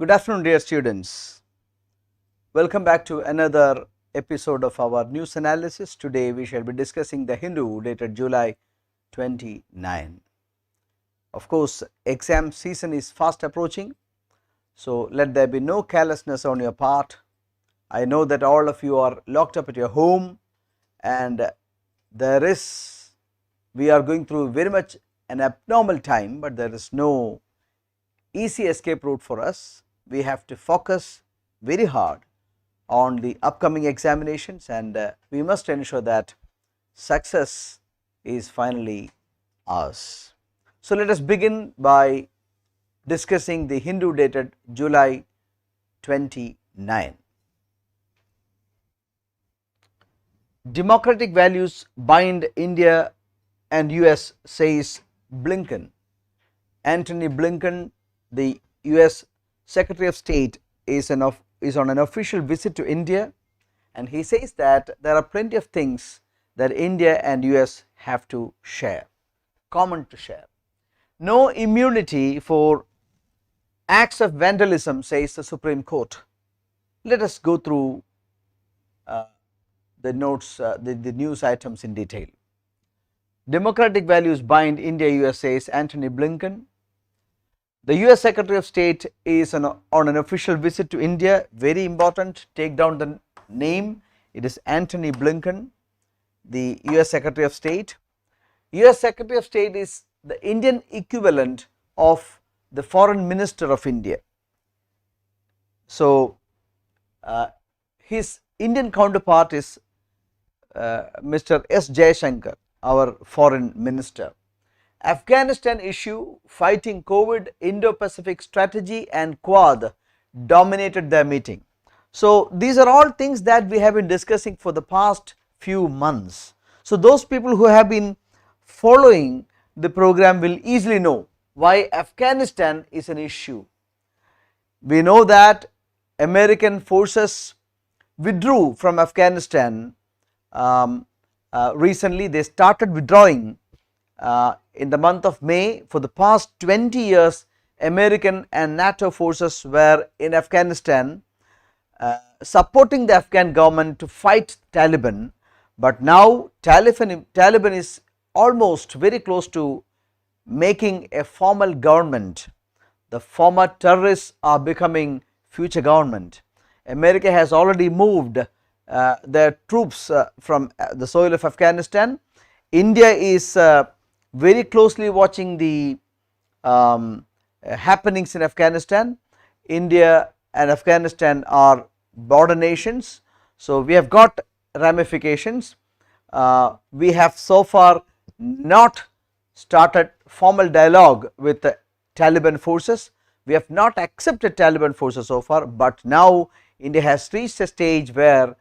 Good afternoon, dear students. Welcome back to another episode of our news analysis. Today we shall be discussing the Hindu dated July 29. Of course, exam season is fast approaching, so let there be no carelessness on your part. I know that all of you are locked up at your home, and we are going through very much an abnormal time, but there is no easy escape route for us. We have to focus very hard on the upcoming examinations, and we must ensure that success is finally ours. So, let us begin by discussing the Hindu dated July 29. Democratic values bind India and US, says Blinken. Antony Blinken, the US Secretary of State, is on an official visit to India, and he says that there are plenty of things that India and US have to share, common to share. No immunity for acts of vandalism, says the Supreme Court. Let us go through the notes, the news items in detail. Democratic values bind India, US, says Antony Blinken. The US Secretary of State is on an official visit to India. Very important, take down the name. It is Antony Blinken, the US Secretary of State. US Secretary of State is the Indian equivalent of the Foreign Minister of India. So, his Indian counterpart is Mr. S. Jaishankar, our Foreign Minister. Afghanistan issue, fighting COVID, Indo-Pacific strategy and Quad dominated their meeting. So, these are all things that we have been discussing for the past few months. So, those people who have been following the program will easily know why Afghanistan is an issue. We know that American forces withdrew from Afghanistan recently. They started withdrawing in the month of May. For the past 20 years, American and NATO forces were in Afghanistan supporting the Afghan government to fight Taliban, but now Taliban is almost very close to making a formal government. The former terrorists are becoming future government. America has already moved their troops from the soil of Afghanistan. India is very closely watching the happenings in Afghanistan. India and Afghanistan are border nations, so we have got ramifications. We have so far not started formal dialogue with the Taliban forces. We have not accepted Taliban forces so far, but now India has reached a stage where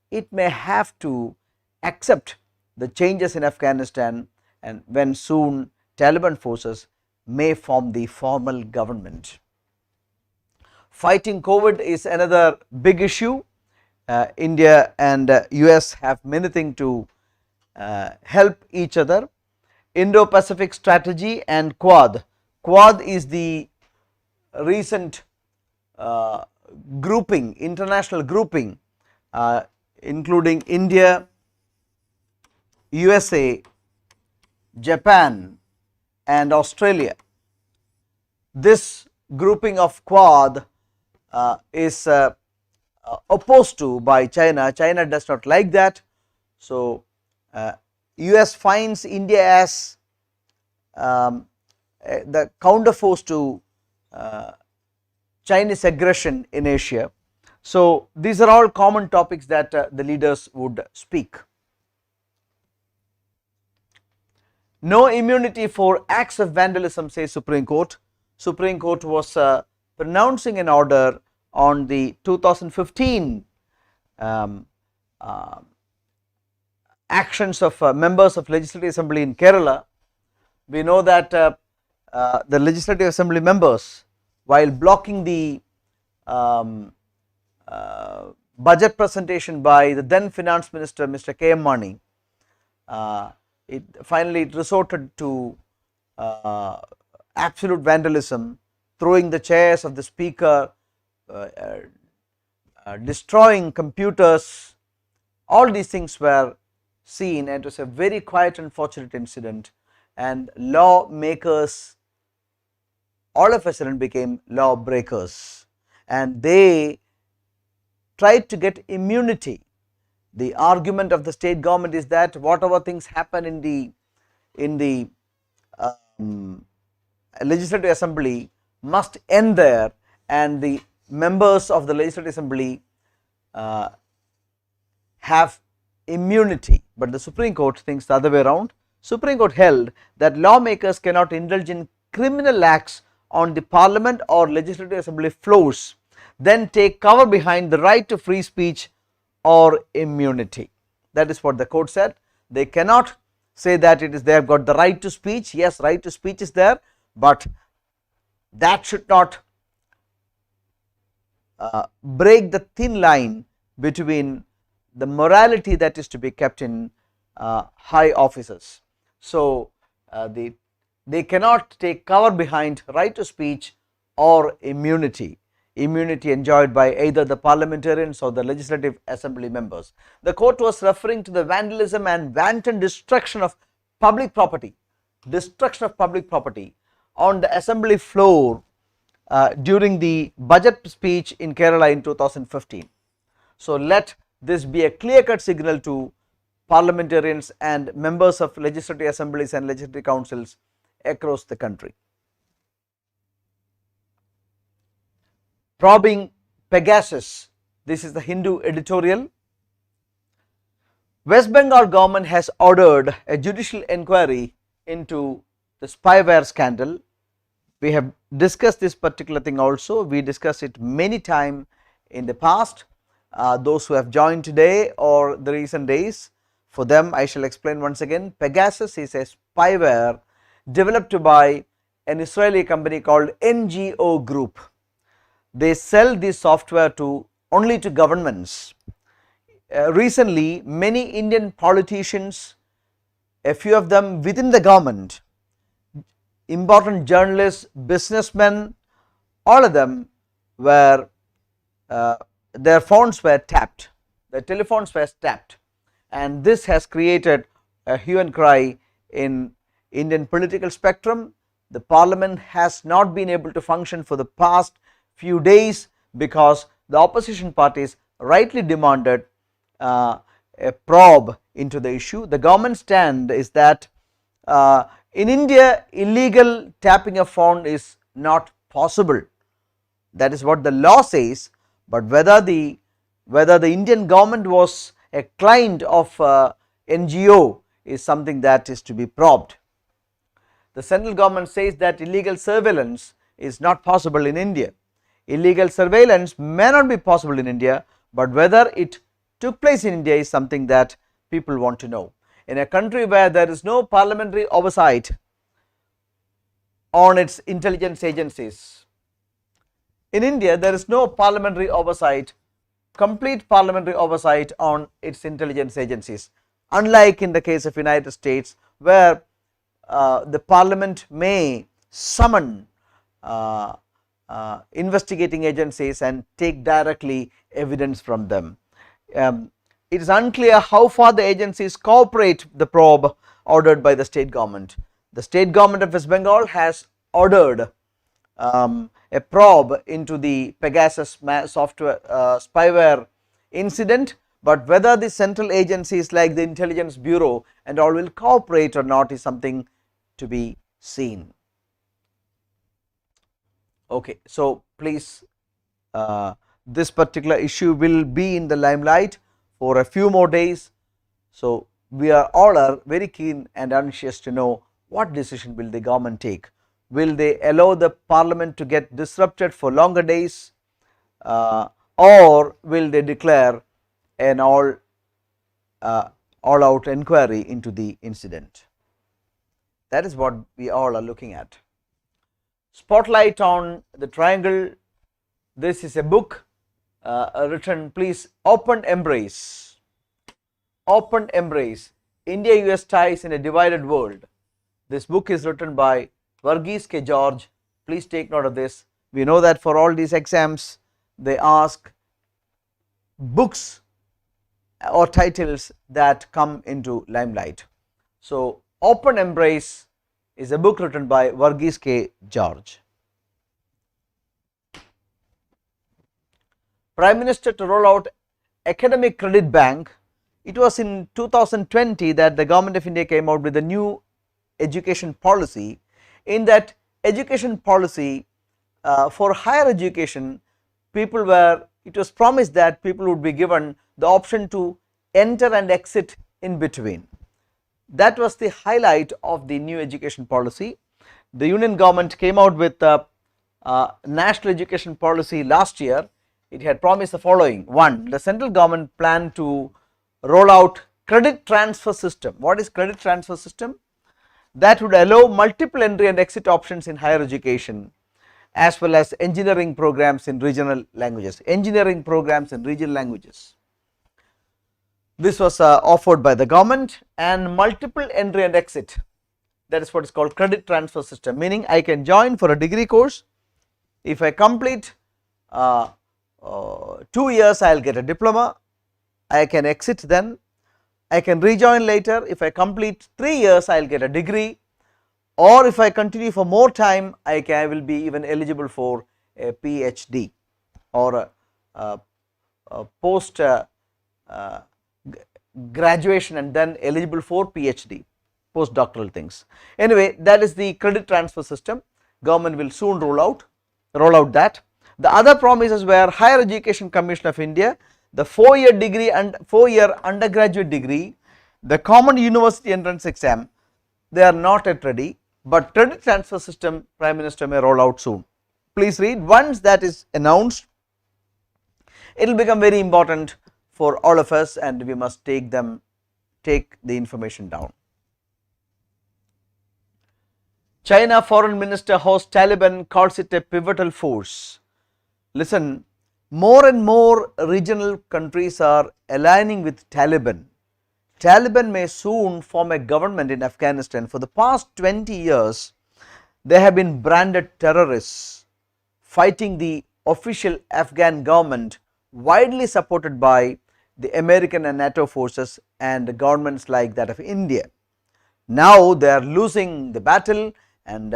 it may have to accept the changes in Afghanistan, and when soon Taliban forces may form the formal government. Fighting COVID is another big issue. India and US have many things to help each other. Indo-Pacific strategy and Quad. Quad is the recent grouping, international grouping, including India, USA, Japan and Australia. This grouping of Quad is opposed to by China. China does not like that. So, US finds India as the counterforce to Chinese aggression in Asia. So, these are all common topics that the leaders would speak. No immunity for acts of vandalism, says Supreme Court. Supreme Court was pronouncing an order on the 2015 actions of members of Legislative Assembly in Kerala. We know that the Legislative Assembly members, while blocking the budget presentation by the then Finance Minister Mr. K. M. Mani, it resorted to absolute vandalism, throwing the chairs of the speaker, destroying computers. All these things were seen, and it was a very quiet, unfortunate incident, and lawmakers all of a sudden became law breakers, and they tried to get immunity. The argument of the state government is that whatever things happen in the legislative assembly must end there, and the members of the legislative assembly have immunity. But the Supreme Court thinks the other way around. Supreme Court held that lawmakers cannot indulge in criminal acts on the parliament or legislative assembly floors, then take cover behind the right to free speech or immunity. That is what the court said. They cannot say that it is they have got the right to speech. Yes, right to speech is there, but that should not break the thin line between the morality that is to be kept in high offices. So they cannot take cover behind right to speech or immunity enjoyed by either the parliamentarians or the legislative assembly members. The court was referring to the vandalism and wanton destruction of public property on the assembly floor during the budget speech in Kerala in 2015. So let this be a clear-cut signal to parliamentarians and members of legislative assemblies and legislative councils across the country. Probing Pegasus. This is the Hindu editorial. West Bengal government has ordered a judicial inquiry into the spyware scandal. We have discussed this particular thing also. We discussed it many times in the past. Those who have joined today or the recent days, for them I shall explain once again. Pegasus is a spyware developed by an Israeli company called NGO Group. They sell this software only to governments. Recently, many Indian politicians, a few of them within the government, important journalists, businessmen, all of them were their phones were tapped, their telephones were tapped, and this has created a hue and cry in Indian political spectrum. The parliament has not been able to function for the past few days because the opposition parties rightly demanded a probe into the issue. The government stand is that in India, illegal tapping of phone is not possible. That is what the law says, but whether the Indian government was a client of NGO is something that is to be probed. The central government says that illegal surveillance is not possible in India. Illegal surveillance may not be possible in India, but whether it took place in India is something that people want to know. In a country where there is no parliamentary oversight on its intelligence agencies, in India there is no parliamentary oversight, complete parliamentary oversight on its intelligence agencies, unlike in the case of United States, where the parliament may summon investigating agencies and take directly evidence from them. It is unclear how far the agencies cooperate the probe ordered by the state government. The state government of West Bengal has ordered a probe into the Pegasus software spyware incident, but whether the central agencies like the Intelligence Bureau and all will cooperate or not is something to be seen. Okay, so please, this particular issue will be in the limelight for a few more days. So we all are very keen and anxious to know what decision will the government take. Will they allow the parliament to get disrupted for longer days, or will they declare an all out inquiry into the incident? That is what we all are looking at. Spotlight on the triangle. This is a book written, please, Open Embrace, India-US Ties in a Divided World. This book is written by Varghese K. George. Please take note of this. We know that for all these exams they ask books or titles that come into limelight. So, Open Embrace is a book written by Varghese K. George. Prime Minister to roll out Academic Credit Bank. It was in 2020 that the Government of India came out with a new education policy. In that education policy, for higher education, it was promised that people would be given the option to enter and exit in between. That was the highlight of the new education policy. The Union government came out with a national education policy last year. It had promised the following: 1. The central government planned to roll out credit transfer system. What is credit transfer system? That would allow multiple entry and exit options in higher education, as well as engineering programs in regional languages. Engineering programs in regional languages. This was offered by the government, and multiple entry and exit. That is what is called credit transfer system, meaning I can join for a degree course. If I complete 2 years, I will get a diploma. I can exit then. I can rejoin later. If I complete 3 years, I will get a degree, or if I continue for more time, I will be even eligible for a PhD or a post graduation, and then eligible for PhD, postdoctoral things. Anyway, that is the credit transfer system. Government will soon roll out that. The other promises were Higher Education Commission of India, the 4-year degree and 4-year undergraduate degree, the common university entrance exam. They are not yet ready, but credit transfer system Prime Minister may roll out soon. Please read. Once that is announced, it will become very important for all of us, and we must take the information down. China Foreign Minister hosts Taliban, calls it a pivotal force. Listen, more and more regional countries are aligning with Taliban. Taliban may soon form a government in Afghanistan. For the past 20 years, they have been branded terrorists, fighting the official Afghan government, widely supported by the American and NATO forces and governments like that of India. Now they are losing the battle, and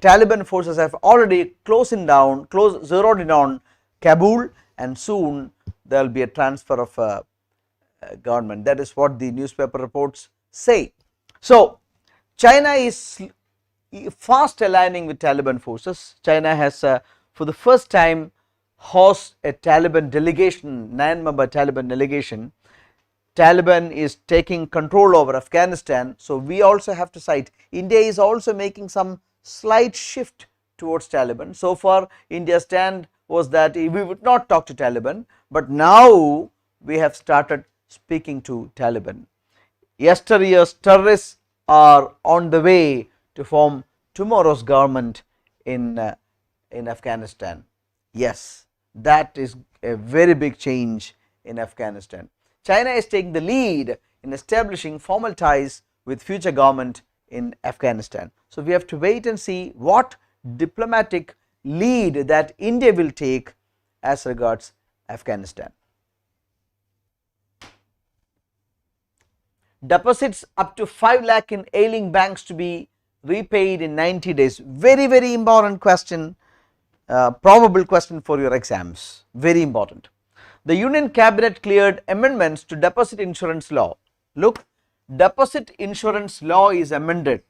Taliban forces have already zeroed in on Kabul, and soon there will be a transfer of government. That is what the newspaper reports say. So, China is fast aligning with Taliban forces. China has for the first time hosts a Taliban delegation, 9-member Taliban delegation. Taliban is taking control over Afghanistan. So, we also have to cite India is also making some slight shift towards Taliban. So far, India's stand was that we would not talk to Taliban, but now we have started speaking to Taliban. Yesteryear's terrorists are on the way to form tomorrow's government in Afghanistan. Yes, that is a very big change in Afghanistan. China is taking the lead in establishing formal ties with future government in Afghanistan. So, we have to wait and see what diplomatic lead that India will take as regards Afghanistan. Deposits up to 5 lakh in ailing banks to be repaid in 90 days. Very, very important question, probable question for your exams, very important. The Union Cabinet cleared amendments to deposit insurance law. Look, deposit insurance law is amended,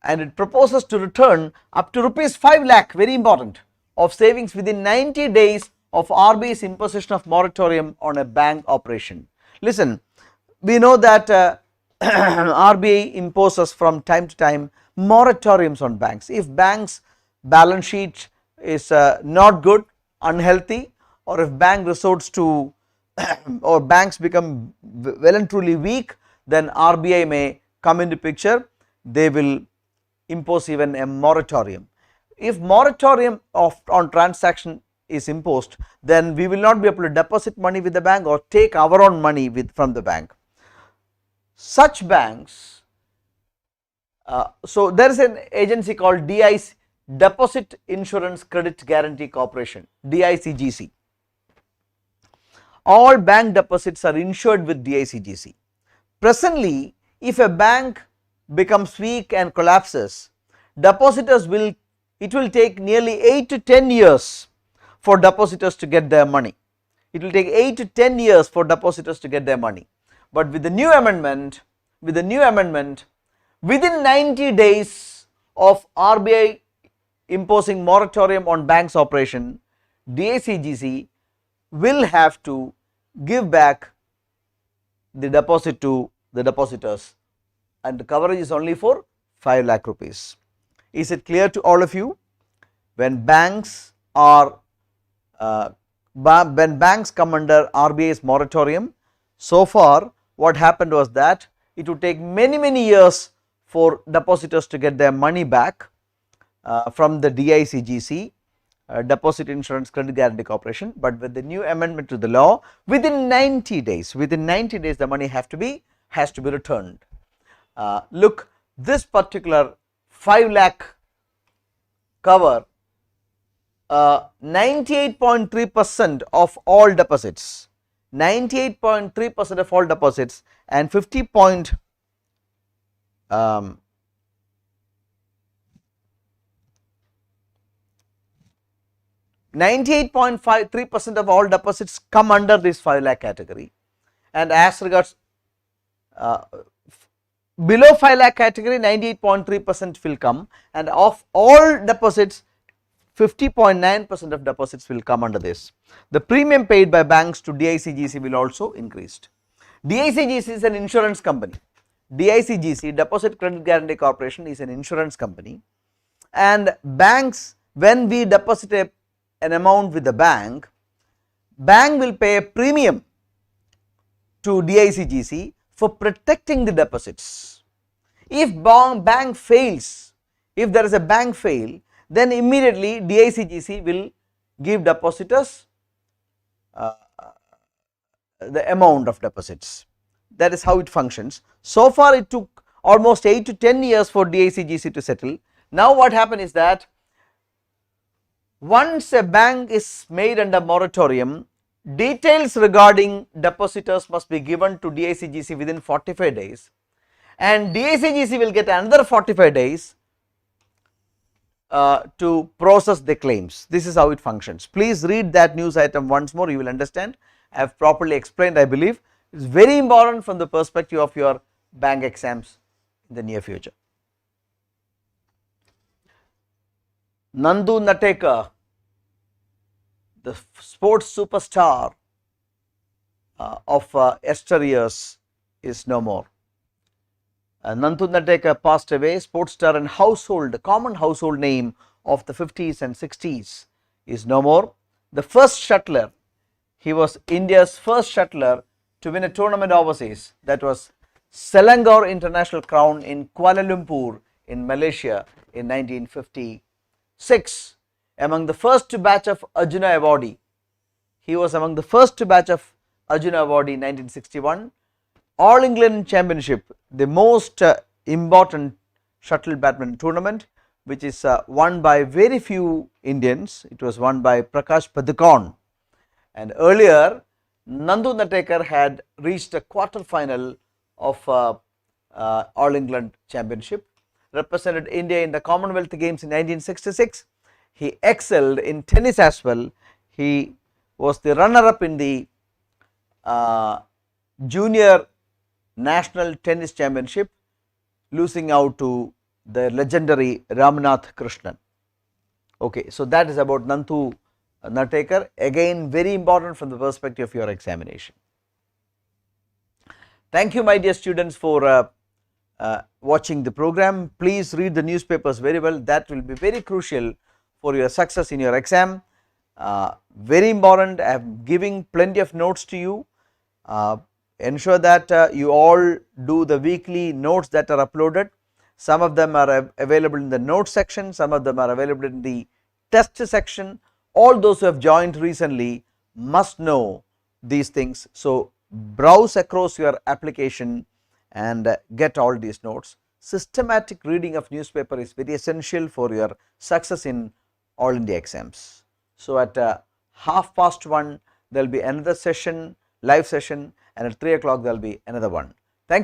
and it proposes to return up to rupees 5 lakh, very important, of savings within 90 days of RBI's imposition of moratorium on a bank operation. Listen, we know that RBI imposes from time to time moratoriums on banks. If banks balance sheet is not good, unhealthy, or if bank resorts to or banks become well and truly weak, then RBI may come into picture. They will impose even a moratorium. If moratorium on transaction is imposed, then we will not be able to deposit money with the bank or take our own money from the bank. Such banks, so there is an agency called Deposit Insurance Credit Guarantee Corporation, DICGC. All bank deposits are insured with DICGC. Presently, if a bank becomes weak and collapses, depositors will, it will take nearly 8 to 10 years for depositors to get their money. It will take 8 to 10 years for depositors to get their money. But with the new amendment, within 90 days of RBI imposing moratorium on banks operation, DICGC will have to give back the deposit to the depositors, and the coverage is only for 5 lakh rupees. Is it clear to all of you? When banks are when banks come under RBI's moratorium, so far what happened was that it would take many years for depositors to get their money back from the DICGC, Deposit Insurance Credit Guarantee Corporation. But with the new amendment to the law, within 90 days the money has to be returned. Look, this particular 5 lakh cover 98.3% of all deposits, 98.3% of all deposits, and 98.53% of all deposits come under this 5 lakh category, and as regards below 5 lakh category, 98.3% will come, and of all deposits 50.9% of deposits will come under this. The premium paid by banks to DICGC will also increase. DICGC is an insurance company. DICGC, Deposit Credit Guarantee Corporation, is an insurance company, and banks, when we deposit an amount with the bank will pay a premium to DICGC for protecting the deposits. If bank fails, if there is a bank fail, then immediately DICGC will give depositors the amount of deposits. That is how it functions. So far it took almost 8 to 10 years for DICGC to settle. Now what happened is that once a bank is made under moratorium, details regarding depositors must be given to DICGC within 45 days, and DICGC will get another 45 days to process the claims. This is how it functions. Please read that news item once more, you will understand. I have properly explained, I believe. It is very important from the perspective of your bank exams in the near future. Nandu Nataka, the sports superstar of yesteryears, is no more. Nandu Nataka passed away. Sports star and common household name of the 50s and 60s is no more. The first shuttler, he was India's first shuttler to win a tournament overseas, that was Selangor International Crown in Kuala Lumpur in Malaysia in 1956. Among the first batch of Arjuna awardee, he was among the first batch of Arjuna awardee in 1961. All England Championship, the most important shuttle badminton tournament, which is won by very few Indians. It was won by Prakash Padukone, and earlier Nandu Nataka had reached a quarter final of All England Championship, represented India in the Commonwealth Games in 1966. He excelled in tennis as well. He was the runner up in the Junior National Tennis Championship, losing out to the legendary Ramnath Krishnan. Okay, so that is about Nandu Nataka, again very important from the perspective of your examination. Thank you, my dear students, for watching the program. Please read the newspapers very well. That will be very crucial for your success in your exam. Very important. I am giving plenty of notes to you. Ensure that you all do the weekly notes that are uploaded. Some of them are available in the notes section, some of them are available in the test section. All those who have joined recently must know these things. So browse across your application and get all these notes. systematic reading of newspaper is very essential for your success in all India exams. So, at 1:30 there will be another session, live session, and at 3 o'clock there will be another one. Thank you.